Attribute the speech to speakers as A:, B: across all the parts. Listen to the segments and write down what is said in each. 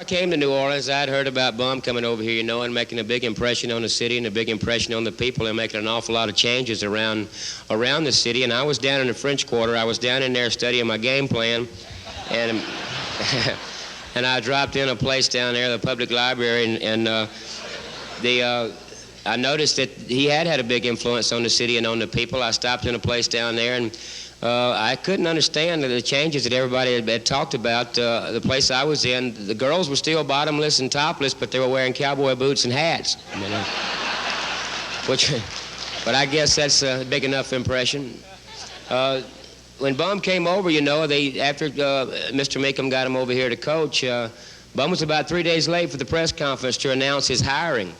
A: I came to New Orleans. I'd heard about Bum coming over here, you know, and making a big impression on the city and a big impression on the people and making an awful lot of changes around the city. And I was down in the French Quarter. I was down in there studying my game plan, and and I dropped in a place down there, the public library, and I noticed that he had a big influence on the city and on the people. I stopped in a place down there, and I couldn't understand the changes that everybody had talked about. The place I was in, the girls were still bottomless and topless, but they were wearing cowboy boots and hats. You know? But I guess that's a big enough impression. When Bum came over, you know, after Mr. Meekum got him over here to coach, Bum was about 3 days late for the press conference to announce his hiring.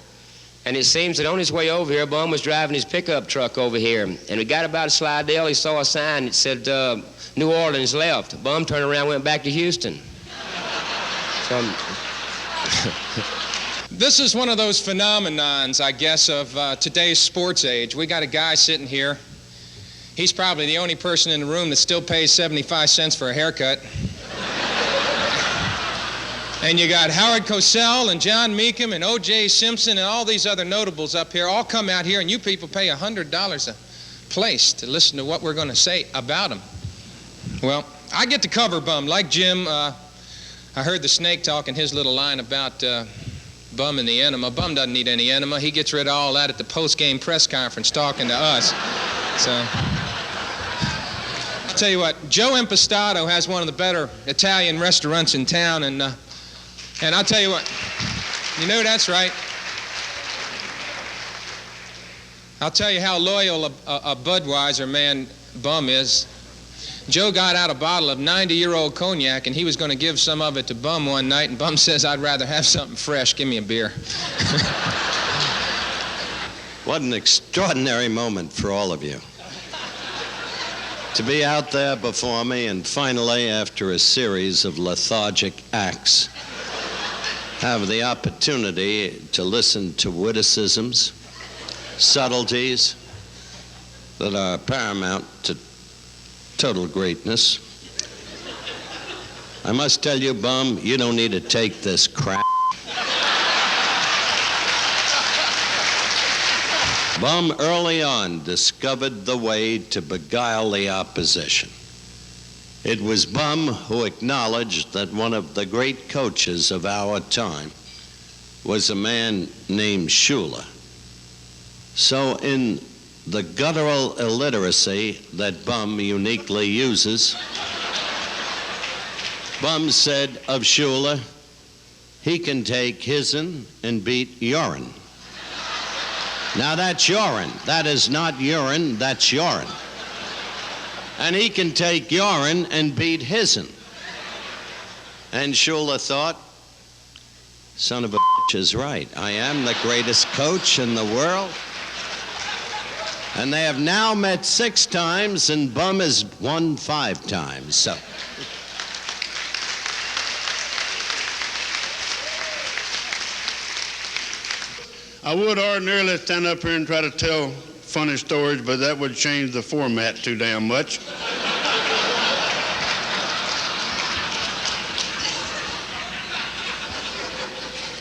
A: And it seems that on his way over here, Bum was driving his pickup truck over here. And we got about Slidell, he saw a sign that said, New Orleans left. Bum turned around and went back to Houston. So,
B: this is one of those phenomenons, I guess, of today's sports age. We got a guy sitting here. He's probably the only person in the room that still pays 75 cents for a haircut. And you got Howard Cosell and John Meekum and O.J. Simpson and all these other notables up here all come out here, and you people pay $100 a place to listen to what we're going to say about them. Well, I get to cover Bum. Like Jim, I heard the snake talking his little line about Bum and the enema. Bum doesn't need any enema. He gets rid of all that at the post-game press conference talking to us. So, I'll tell you what, Joe Impastato has one of the better Italian restaurants in town, and I'll tell you what, you know that's right. I'll tell you how loyal a Budweiser man Bum is. Joe got out a bottle of 90-year-old cognac, and he was going to give some of it to Bum one night, and Bum says, I'd rather have something fresh. Give me a beer.
C: What an extraordinary moment for all of you. To be out there before me, and finally, after a series of lethargic acts, have the opportunity to listen to witticisms, subtleties that are paramount to total greatness. I must tell you, Bum, you don't need to take this crap. Bum early on discovered the way to beguile the opposition. It was Bum who acknowledged that one of the great coaches of our time was a man named Shula. So in the guttural illiteracy that Bum uniquely uses, Bum said of Shula, he can take his'n and beat your'n. Now that's your'n. That is not urine, that's your'n. And he can take your'n and beat his'n. And Shula thought, son of a bitch is right. I am the greatest coach in the world. And they have now met 6 times, and Bum has won 5 times. So.
D: I would ordinarily stand up here and try to tell funny stories, but that would change the format too damn much.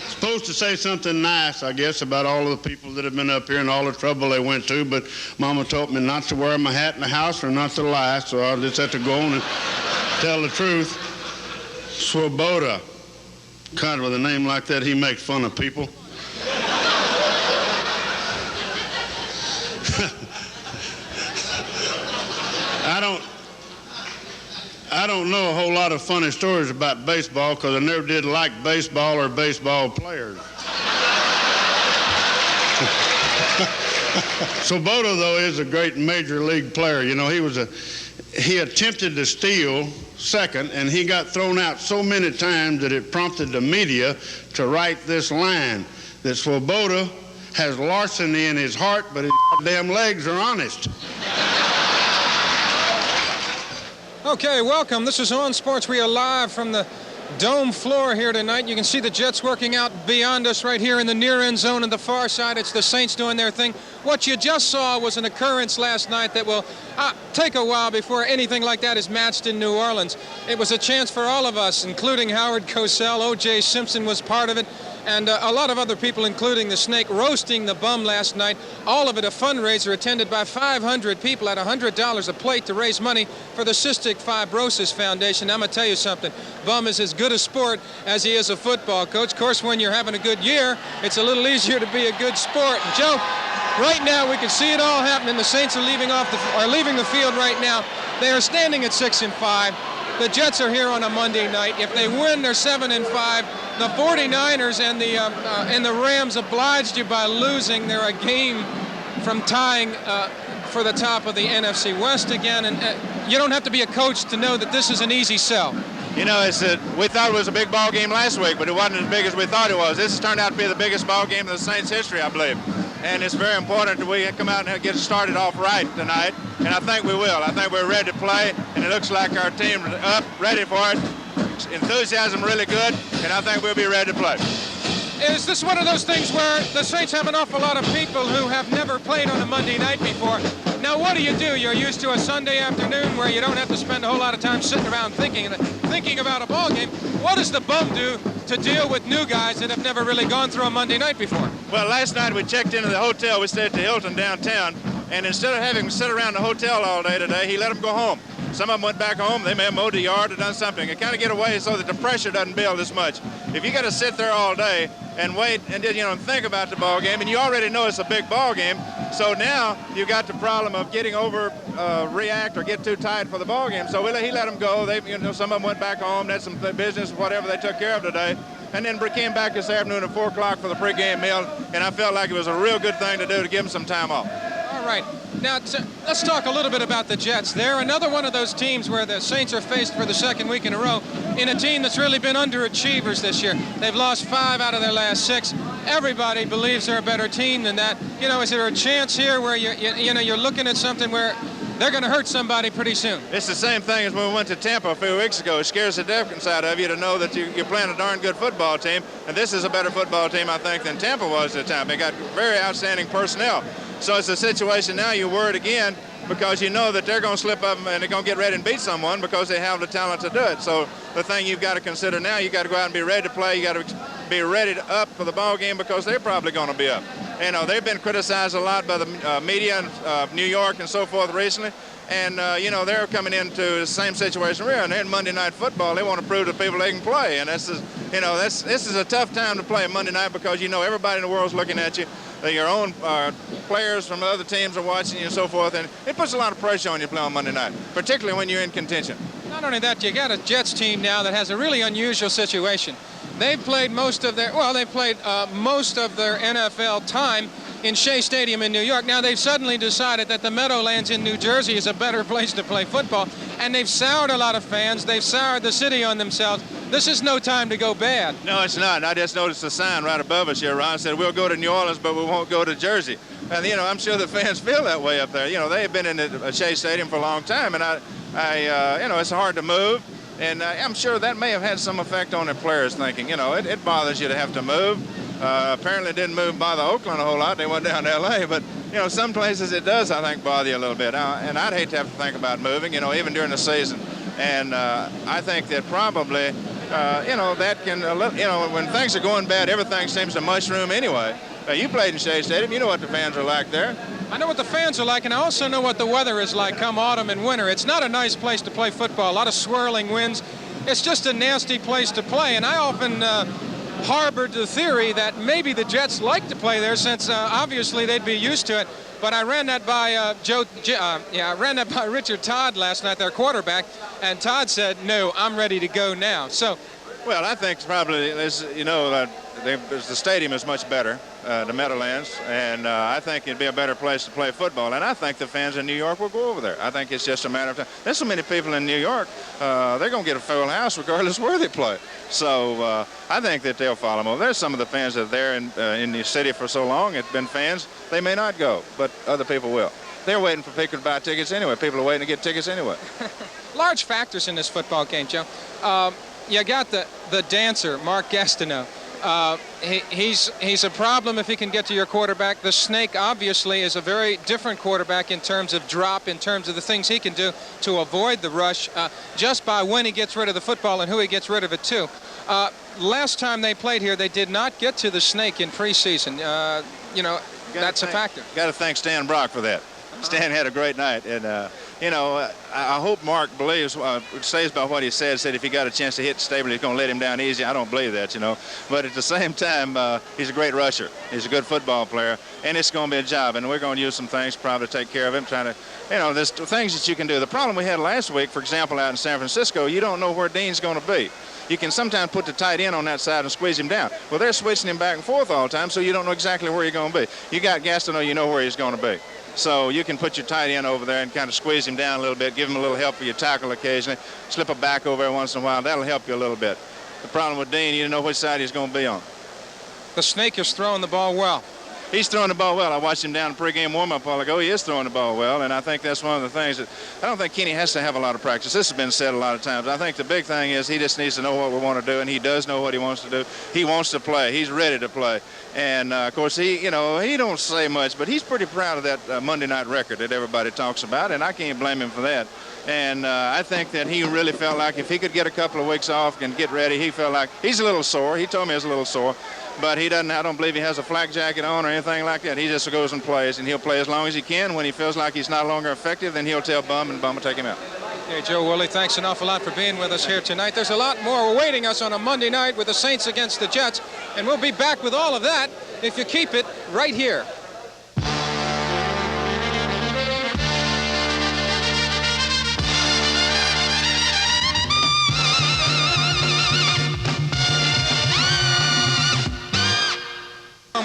D: Supposed to say something nice, I guess, about all of the people that have been up here and all the trouble they went to, but Mama told me not to wear my hat in the house or not to lie, so I'll just have to go on and tell the truth. Swaboda, kind of with a name like that, he makes fun of people. I don't know a whole lot of funny stories about baseball because I never did like baseball or baseball players. Swaboda, though, is a great major league player. You know, he attempted to steal second, and he got thrown out so many times that it prompted the media to write this line, that Swaboda has larceny in his heart, but his damn legs are honest.
B: Okay, welcome. This is On Sports. We are live from the dome floor here tonight. You can see the Jets working out beyond us right here in the near end zone on the far side. It's the Saints doing their thing. What you just saw was an occurrence last night that will take a while before anything like that is matched in New Orleans. It was a chance for all of us, including Howard Cosell. O.J. Simpson was part of it, and a lot of other people, including the Snake, roasting the Bum last night. All of it a fundraiser attended by 500 people at $100 a plate to raise money for the Cystic Fibrosis Foundation. I'm going to tell you something. Bum is as good a sport as he is a football coach. Of course, when you're having a good year, it's a little easier to be a good sport. And Joe, right now we can see it all happening. The Saints are leaving the field right now. They are standing at 6-5. The Jets are here on a Monday night. If they win, they're 7-5. The 49ers and the Rams obliged you by losing. They're a game from tying for the top of the NFC West again. And you don't have to be a coach to know that this is an easy sell.
E: You know, we thought it was a big ball game last week, but it wasn't as big as we thought it was. This has turned out to be the biggest ball game in the Saints' history, I believe. And it's very important that we come out and get started off right tonight, and I think we will. I think we're ready to play, and it looks like our team's up, ready for it. Enthusiasm really good, and I think we'll be ready to play.
B: Is this one of those things where the Saints have an awful lot of people who have never played on a Monday night before? Now, what do? You're used to a Sunday afternoon where you don't have to spend a whole lot of time sitting around thinking about a ball game. What does the Bum do to deal with new guys that have never really gone through a Monday night before?
E: Well, last night we checked into the hotel. We stayed at the Hilton downtown, and instead of having them sit around the hotel all day today, he let them go home. Some of them went back home. They may have mowed the yard or done something and kind of get away so that the pressure doesn't build as much. If you got to sit there all day and wait and then, think about the ball game, and you already know it's a big ball game, so now you got the problem of getting react or get too tight for the ball game. So he let them go. Some of them went back home. That's some business, whatever they took care of today. And then came back this afternoon at 4 o'clock for the pregame meal, and I felt like it was a real good thing to do to give them some time off.
B: All right. Now, let's talk a little bit about the Jets. They're another one of those teams where the Saints are faced for the second week in a row in a team that's really been underachievers this year. They've lost 5 out of their last 6. Everybody believes they're a better team than that. Is there a chance here where you're looking at something where they're going to hurt somebody pretty soon?
E: It's the same thing as when we went to Tampa a few weeks ago. It scares the difference out of you to know that you're playing a darn good football team, and this is a better football team, I think, than Tampa was at the time. They got very outstanding personnel. So it's a situation now you're worried again because you know that they're going to slip up and they're going to get ready and beat someone because they have the talent to do it. So the thing you've got to consider now, you got to go out and be ready to play. You got to be ready to up for the ball game because they're probably going to be up. They've been criticized a lot by the media in New York and so forth recently. And, they're coming into the same situation we're in. They're in Monday Night Football. They want to prove to people they can play. And this is a tough time to play Monday night because, everybody in the world's looking at you. Your own players from other teams are watching you and so forth. And it puts a lot of pressure on you to play on Monday night, particularly when you're in contention.
B: Not only that, you got a Jets team now that has a really unusual situation. They've played most of their NFL time in Shea Stadium in New York. Now they've suddenly decided that the Meadowlands in New Jersey is a better place to play football, and they've soured a lot of fans. They've soured the city on themselves. This is no time to go bad.
E: No, it's not. And I just noticed a sign right above us here, Ron, said we'll go to New Orleans, but we won't go to Jersey. And, I'm sure the fans feel that way up there. They have been in the Shea Stadium for a long time, and it's hard to move. And I'm sure that may have had some effect on the players thinking, it bothers you to have to move. Apparently it didn't bother Oakland a whole lot. They went down to L.A., but, some places it does, I think, bother you a little bit. And I'd hate to have to think about moving, even during the season. And I think that probably, that can, when things are going bad, everything seems to mushroom anyway. You played in Shea Stadium. You know what the fans are like there.
B: I know what the fans are like, and I also know what the weather is like come autumn and winter. It's not a nice place to play football. A lot of swirling winds. It's just a nasty place to play, and I often harbored the theory that maybe the Jets like to play there since obviously they'd be used to it. But I ran that by by Richard Todd last night, their quarterback, and Todd said, "No, I'm ready to go now." So,
E: well, I think probably the stadium is much better, the Meadowlands, and I think it'd be a better place to play football. And I think the fans in New York will go over there. I think it's just a matter of time. There's so many people in New York, they're going to get a full house regardless where they play. So I think that they'll follow them over. There's some of the fans that are there in the city for so long, it's been fans. They may not go, but other people will. They're waiting for people to buy tickets anyway. People are waiting to get tickets anyway.
B: Large factors in this football game, Joe. You got the dancer, Mark Gastineau. He's a problem if he can get to your quarterback. The Snake obviously is a very different quarterback in terms of drop, in terms of the things he can do to avoid the rush, just by when he gets rid of the football and who he gets rid of it to. Last time they played here, they did not get to the Snake in preseason. That's a factor.
E: Got to thank Stan Brock for that. Stan had a great night, and I hope Mark believes says about what he said if he got a chance to hit Stabler, he's going to let him down easy. I don't believe that, But at the same time, he's a great rusher. He's a good football player, and it's going to be a job. And we're going to use some things probably to take care of him, trying to, there's things that you can do. The problem we had last week, for example, out in San Francisco, you don't know where Dean's going to be. You can sometimes put the tight end on that side and squeeze him down. Well, they're switching him back and forth all the time, so you don't know exactly where you're going to be. You got Gastineau, you know where he's going to be. So you can put your tight end over there and kind of squeeze him down a little bit, give him a little help for your tackle occasionally, slip a back over every once in a while. That'll help you a little bit. The problem with Dean, you don't know which side he's going to be on.
B: The Snake is throwing the ball well.
E: He's throwing the ball well. I watched him down in pregame warm-up a while ago. He is throwing the ball well, and I think that's one of the things that I don't think Kenny has to have a lot of practice. This has been said a lot of times. I think the big thing is he just needs to know what we want to do, and he does know what he wants to do. He wants to play. He's ready to play. And, of course, he don't say much, but he's pretty proud of that Monday night record that everybody talks about, and I can't blame him for that. And I think that he really felt like if he could get a couple of weeks off and get ready, he felt like he's a little sore. He told me he was a little sore. But I don't believe he has a flak jacket on or anything like that. He just goes and plays, and he'll play as long as he can. When he feels like he's no longer effective, then he'll tell Bum, and Bum will take him out.
B: Hey, Joe Woolley, thanks an awful lot for being with us here tonight. There's a lot more awaiting us on a Monday night with the Saints against the Jets, and we'll be back with all of that if you keep it right here.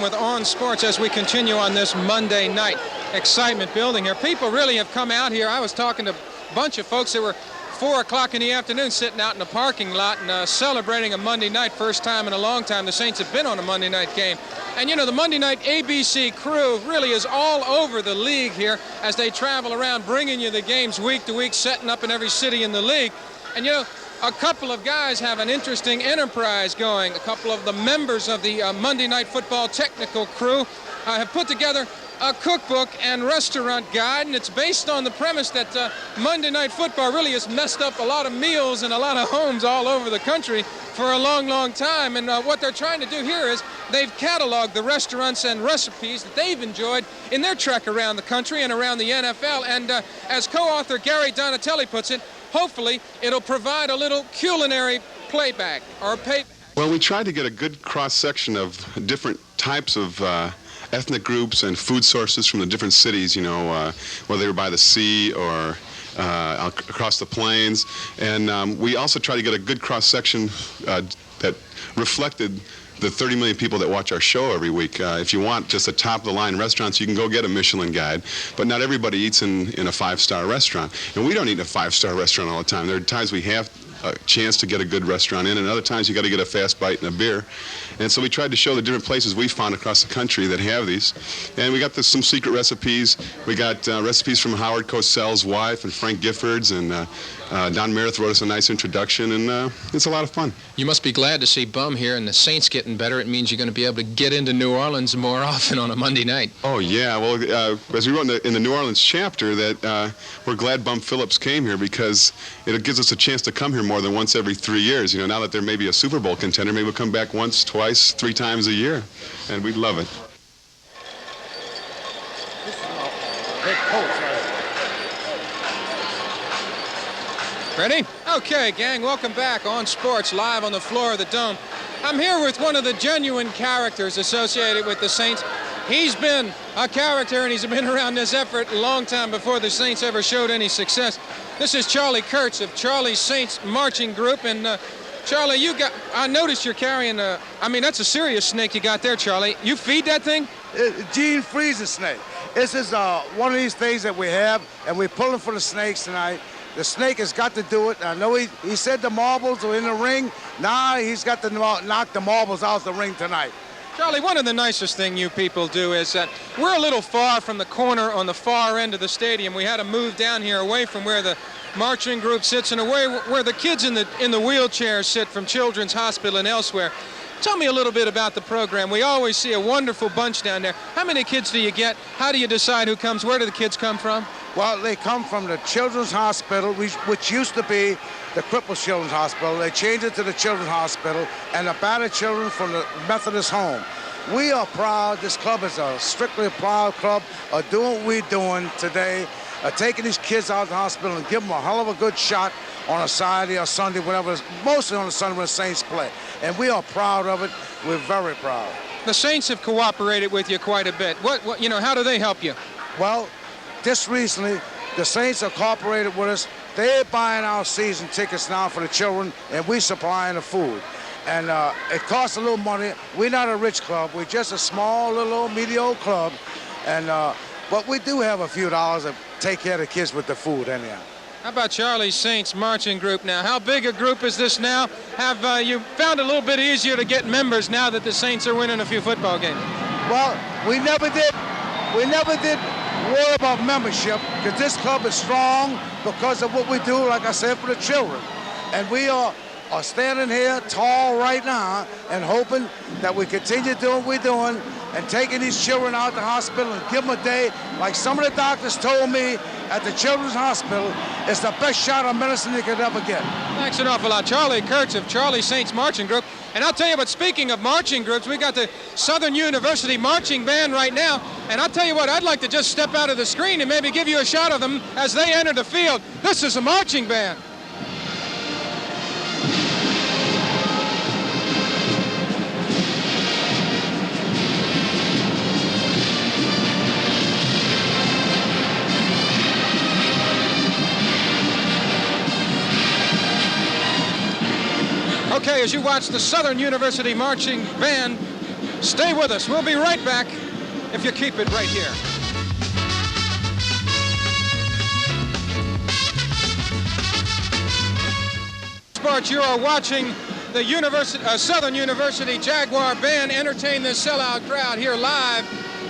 B: With On Sports as we continue on this Monday night. Excitement building here. People really have come out here. I was talking to a bunch of folks that were 4 o'clock in the afternoon sitting out in the parking lot and celebrating a Monday night. First time in a long time the Saints have been on a Monday night game. And the Monday night ABC crew really is all over the league here as they travel around bringing you the games week to week, setting up in every city in the league. And a couple of guys have an interesting enterprise going. A couple of the members of the Monday Night Football technical crew have put together a cookbook and restaurant guide, and it's based on the premise that Monday Night Football really has messed up a lot of meals and a lot of homes all over the country for a long, long time. And what they're trying to do here is they've cataloged the restaurants and recipes that they've enjoyed in their trek around the country and around the NFL. And as co-author Gary Donatelli puts it, hopefully it'll provide a little culinary playback or payback.
F: Well, we tried to get a good cross-section of different types of ethnic groups and food sources from the different cities, whether they were by the sea or across the plains. And we also tried to get a good cross-section that reflected the 30 million people that watch our show every week. If you want just a top-of-the-line restaurants, you can go get a Michelin guide. But not everybody eats in a 5-star restaurant. And we don't eat in a 5-star restaurant all the time. There are times we have a chance to get a good restaurant in, and other times you got to get a fast bite and a beer. And so we tried to show the different places we found across the country that have these. And we got some secret recipes. We got recipes from Howard Cosell's wife and Frank Giffords, and Don Meredith wrote us a nice introduction, and it's a lot of fun.
B: You must be glad to see Bum here, and the Saints getting better. It means you're going to be able to get into New Orleans more often on a Monday night.
F: Oh, yeah. Well, as we wrote in the New Orleans chapter, that we're glad Bum Phillips came here because it gives us a chance to come here more than once every 3 years. Now that there may be a Super Bowl contender, maybe we'll come back once, twice, 3 times a year, and we'd love it.
B: Ready? Okay, gang, welcome back on Sports, live on the floor of the Dome. I'm here with one of the genuine characters associated with the Saints. He's been a character, and he's been around this effort a long time before the Saints ever showed any success. This is Charlie Kurtz of Charlie Saints Marching Group, and Charlie, I noticed you're carrying that's a serious snake you got there, Charlie. You feed that thing?
G: Gene freezer snake. This is one of these things that we have, and we're pulling for the snakes tonight. The snake has got to do it. I know he said the marbles are in the ring. Now he's got to knock the marbles out of the ring tonight.
B: Charlie, one of the nicest things you people do is that we're a little far from the corner on the far end of the stadium. We had to move down here away from where the marching group sits and away where the kids in the wheelchairs sit from Children's Hospital and elsewhere. Tell me a little bit about the program. We always see a wonderful bunch down there. How many kids do you get? How do you decide who comes? Where do the kids come from?
G: Well, they come from the Children's Hospital, which used to be the Crippled Children's Hospital. They changed it to the Children's Hospital, and the battered children from the Methodist Home. We are proud. This club is a strictly proud club of doing what we're doing today, taking these kids out of the hospital and give them a hell of a good shot on a Saturday or Sunday, whatever, mostly on a Sunday when the Saints play. And we are proud of it. We're very proud.
B: The Saints have cooperated with you quite a bit. How do they help you?
G: Well, just recently, the Saints have cooperated with us. They're buying our season tickets now for the children, and we're supplying the food. And it costs a little money. We're not a rich club. We're just a small, little, mediocre club. And but we do have a few dollars to take care of the kids with the food anyhow.
B: How about Charlie's Saints marching group now? How big a group is this now? Have you found it a little bit easier to get members now that the Saints are winning a few football games?
G: Well, we never did worry about membership, because this club is strong because of what we do, like I said, for the children. And we are standing here tall right now and hoping that we continue doing what we're doing and taking these children out the hospital and give them a day. Like some of the doctors told me at the Children's Hospital, it's the best shot of medicine you could ever get.
B: Thanks an awful lot. Charlie Kurtz of Charlie Saints Marching Group. And I'll tell you what, speaking of marching groups, we got the Southern University Marching Band right now. And I'll tell you what, I'd like to just step out of the screen and maybe give you a shot of them as they enter the field. This is a marching band. Okay, as you watch the Southern University Marching Band, stay with us. We'll be right back if you keep it right here. Sports, you are watching the Southern University Jaguar Band entertain this sellout crowd here live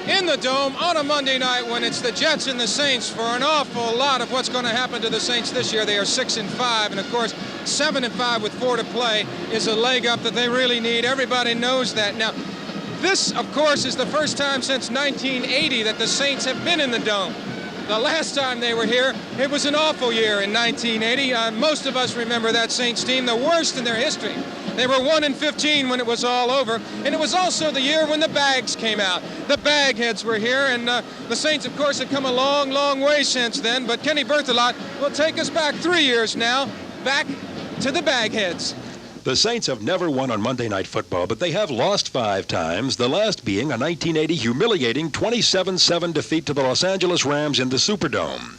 B: in the Dome on a Monday night when it's the Jets and the Saints for an awful lot of what's going to happen to the Saints this year. They are 6-5, and of course 7-5 with 4 to play is a leg up that they really need. Everybody knows that. Now, this, of course, is the first time since 1980 that the Saints have been in the Dome. The last time they were here, it was an awful year in 1980. Most of us remember that Saints team, the worst in their history. They were 1-15 when it was all over, and it was also the year when the bags came out. The bagheads were here, and the Saints, of course, have come a long, long way since then, but Kenny Berthelot will take us back 3 years now, back to the bagheads.
H: The Saints have never won on Monday Night Football, but they have lost 5 times, the last being a 1980 humiliating 27-7 defeat to the Los Angeles Rams in the Superdome.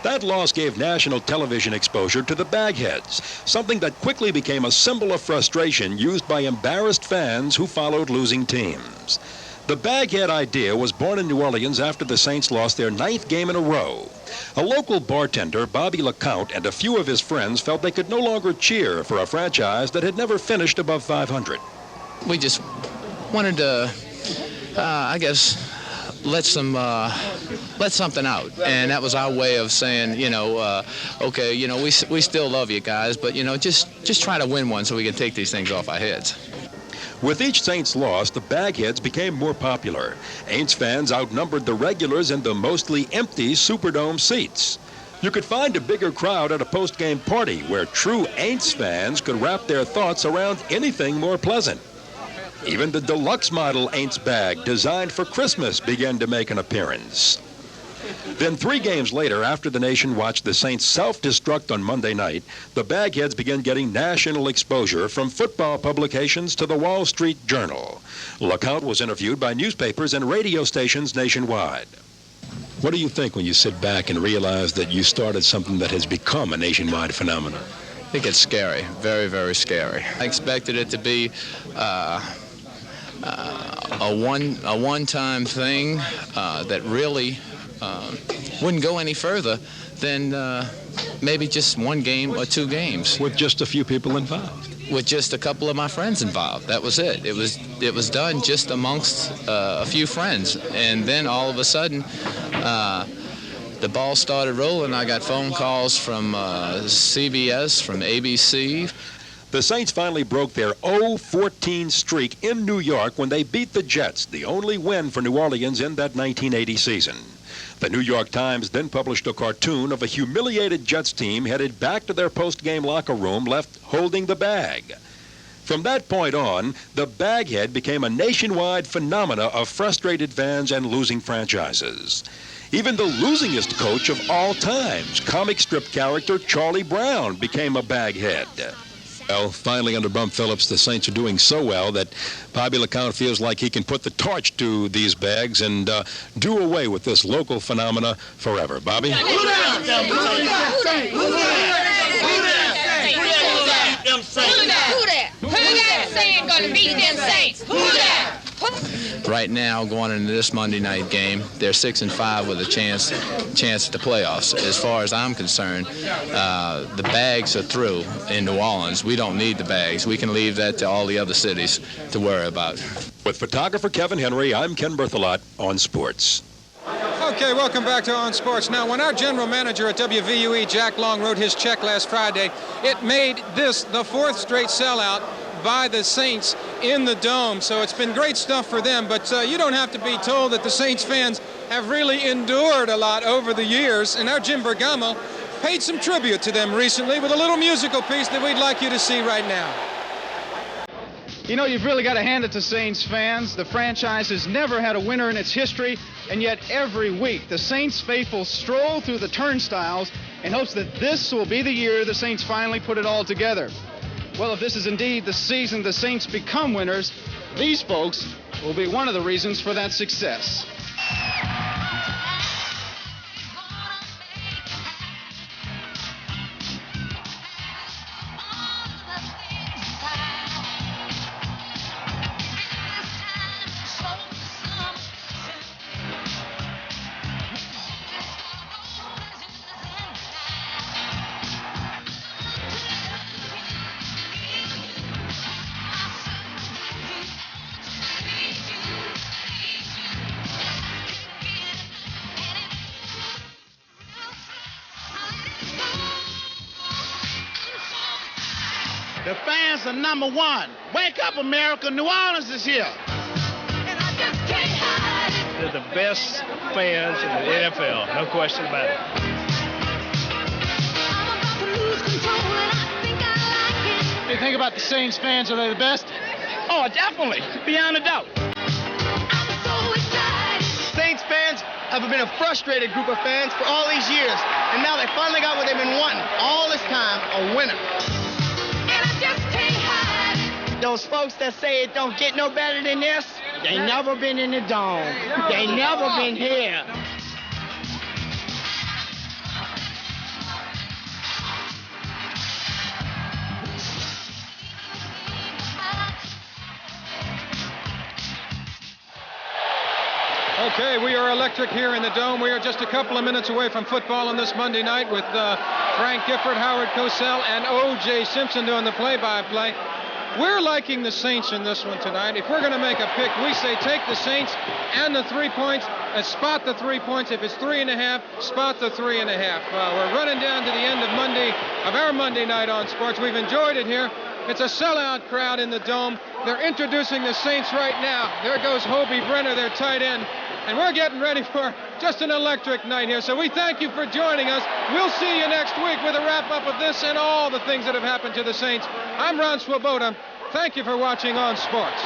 H: That loss gave national television exposure to the bagheads, something that quickly became a symbol of frustration used by embarrassed fans who followed losing teams. The baghead idea was born in New Orleans after the Saints lost their 9th game in a row. A local bartender, Bobby LeCount, and a few of his friends felt they could no longer cheer for a franchise that had never finished above 500.
I: We just wanted to, I guess, let something out, and that was our way of saying, okay, we still love you guys, but just try to win one so we can take these things off our heads.
H: With each Saints loss, the bagheads became more popular. Aints fans outnumbered the regulars in the mostly empty Superdome seats. You could find a bigger crowd at a post-game party where true Aints fans could wrap their thoughts around anything more pleasant. Even the deluxe model Aints bag, designed for Christmas, began to make an appearance. Then 3 games later, after the nation watched the Saints self-destruct on Monday night, the bagheads began getting national exposure from football publications to the Wall Street Journal. LeCount was interviewed by newspapers and radio stations nationwide. What do you think when you sit back and realize that you started something that has become a nationwide phenomenon?
I: I think it's scary, very, very scary. I expected it to be a one-time thing that really wouldn't go any further than maybe just 1 game or 2 games.
H: With just a few people involved?
I: With just a couple of my friends involved. That was it. It was done just amongst a few friends. And then all of a sudden, the ball started rolling. I got phone calls from CBS, from ABC.
H: The Saints finally broke their 0-14 streak in New York when they beat the Jets, the only win for New Orleans in that 1980 season. The New York Times then published a cartoon of a humiliated Jets team headed back to their post-game locker room, left holding the bag. From that point on, the baghead became a nationwide phenomena of frustrated fans and losing franchises. Even the losingest coach of all times, comic strip character Charlie Brown, became a baghead. Well, finally under Bum Phillips, the Saints are doing so well that Bobby LeCount feels like he can put the torch to these bags and do away with this local phenomena forever. Bobby?
J: Who that saying gonna beat them Saints? Who that?
I: Right now, going into this Monday night game, they're 6-5 with a chance at the playoffs. As far as I'm concerned, the bags are through in New Orleans. We don't need the bags. We can leave that to all the other cities to worry about.
H: With photographer Kevin Henry, I'm Ken Berthelot on Sports.
B: Okay, welcome back to On Sports. Now, when our general manager at WVUE, Jack Long, wrote his check last Friday, it made this the 4th straight sellout by the Saints in the Dome. So it's been great stuff for them, but you don't have to be told that the Saints fans have really endured a lot over the years, and our Jim Bergamo paid some tribute to them recently with a little musical piece that we'd like you to see right now.
K: You know, you've really got to hand it to Saints fans. The franchise has never had a winner in its history, and yet every week the Saints faithful stroll through the turnstiles in hopes that this will be the year the Saints finally put it all together. Well, if this is indeed the season the Saints become winners, these folks will be one of the reasons for that success.
L: The fans are number one. Wake up, America. New Orleans is here.
M: They're the best fans in the NFL, no question about it.
K: What do you think about the Saints fans? Are they the best?
L: Oh, definitely. Beyond a doubt.
N: Saints fans have been a frustrated group of fans for all these years, and now they finally got what they've been wanting all this time, a winner.
L: Those folks that say it don't get no better than this, they never been in the Dome. They never been here.
B: Okay, we are electric here in the Dome. We are just a couple of minutes away from football on this Monday night with Frank Gifford, Howard Cosell, and O.J. Simpson doing the play-by-play. We're liking the Saints in this one tonight. If we're going to make a pick, we say take the Saints and the 3 points, spot the 3 points. If it's 3.5, spot the 3.5. We're running down to the end of our Monday night on Sports. We've enjoyed it here. It's a sellout crowd in the Dome. They're introducing the Saints right now. There goes Hobie Brenner, their tight end. And we're getting ready for just an electric night here. So we thank you for joining us. We'll see you next week with a wrap-up of this and all the things that have happened to the Saints. I'm Ron Swaboda. Thank you for watching On Sports.